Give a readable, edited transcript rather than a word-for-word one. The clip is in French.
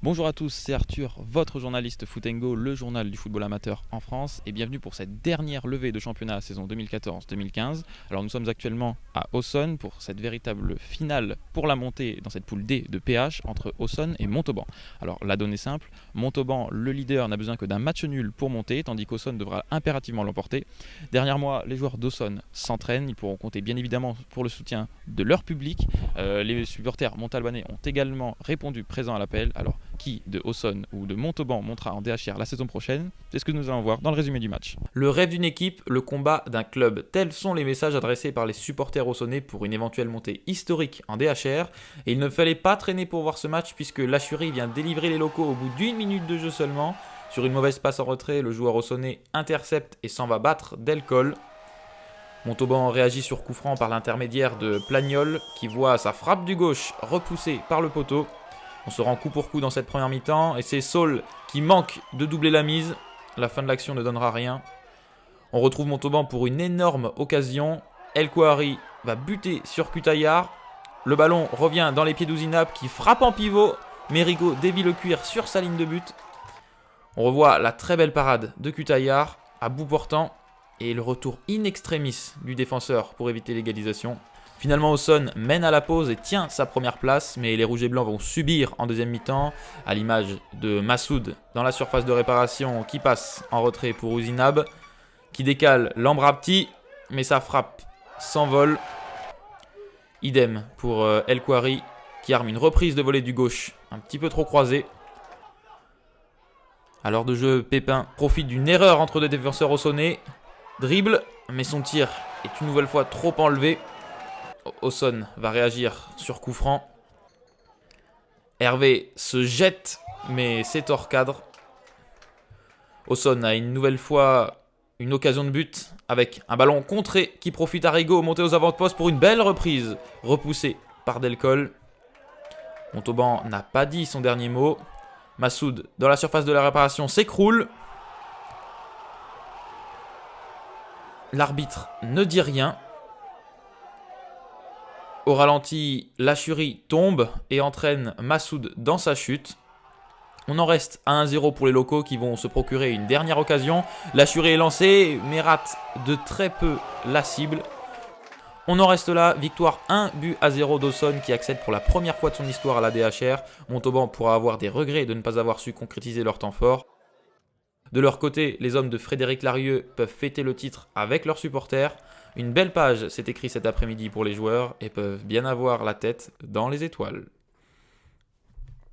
Bonjour à tous, c'est Arthur, votre journaliste Foot & Go, le journal du football amateur en France, et bienvenue pour cette dernière levée de championnat saison 2014-2015. Alors nous sommes actuellement à Auxonne pour cette véritable finale pour la montée dans cette poule D de PH entre Auxonne et Montauban. Alors la donne est simple, Montauban, le leader, n'a besoin que d'un match nul pour monter, tandis qu'Auxonne devra impérativement l'emporter. Derrière moi, les joueurs d'Auxonne s'entraînent, ils pourront compter bien évidemment pour le soutien de leur public. Les supporters montalbanais ont également répondu présent à l'appel. Alors qui de Auxonne ou de Montauban montera en DHR la saison prochaine, c'est ce que nous allons voir dans le résumé du match. Le rêve d'une équipe, le combat d'un club. Tels sont les messages adressés par les supporters auxonnais pour une éventuelle montée historique en DHR. Et il ne fallait pas traîner pour voir ce match puisque l'Achurie vient délivrer les locaux au bout d'une minute de jeu seulement. Sur une mauvaise passe en retrait, le joueur auxonnais intercepte et s'en va battre Delcol. Montauban réagit sur coup franc par l'intermédiaire de Plagnol qui voit sa frappe du gauche repoussée par le poteau. On se rend coup pour coup dans cette première mi-temps et c'est Saul qui manque de doubler la mise. La fin de l'action ne donnera rien. On retrouve Montauban pour une énorme occasion. El Kouari va buter sur Cutaillard. Le ballon revient dans les pieds d'Ouzinab qui frappe en pivot. Mérigo dévie le cuir sur sa ligne de but. On revoit la très belle parade de Cutaillard à bout portant et le retour in extremis du défenseur pour éviter l'égalisation. Finalement, Auxonne mène à la pause et tient sa première place, mais les Rouges et Blancs vont subir en deuxième mi-temps, à l'image de Massoud dans la surface de réparation qui passe en retrait pour Ouzinab, qui décale Lambrapti, mais sa frappe s'envole. Idem pour El Kouari, qui arme une reprise de volée du gauche, un petit peu trop croisée. À l'heure de jeu, Pépin profite d'une erreur entre deux défenseurs auxonnais, dribble, mais son tir est une nouvelle fois trop enlevé. Auxonne va réagir sur coup franc. Hervé se jette, mais c'est hors cadre. Auxonne a une nouvelle fois une occasion de but avec un ballon contré qui profite à Rigaud monté aux avant-postes pour une belle reprise repoussée par Delcol. Montauban n'a pas dit son dernier mot. Massoud dans la surface de la réparation s'écroule. L'arbitre ne dit rien. Au ralenti, l'Achurie tombe et entraîne Massoud dans sa chute. On en reste à 1-0 pour les locaux qui vont se procurer une dernière occasion. L'Achurie est lancée mais rate de très peu la cible. On en reste là, victoire 1-0 d'Auxonne qui accède pour la première fois de son histoire à la DHR. Montauban pourra avoir des regrets de ne pas avoir su concrétiser leur temps fort. De leur côté, les hommes de Frédéric Larieux peuvent fêter le titre avec leurs supporters. Une belle page s'est écrite cet après-midi pour les joueurs et peuvent bien avoir la tête dans les étoiles.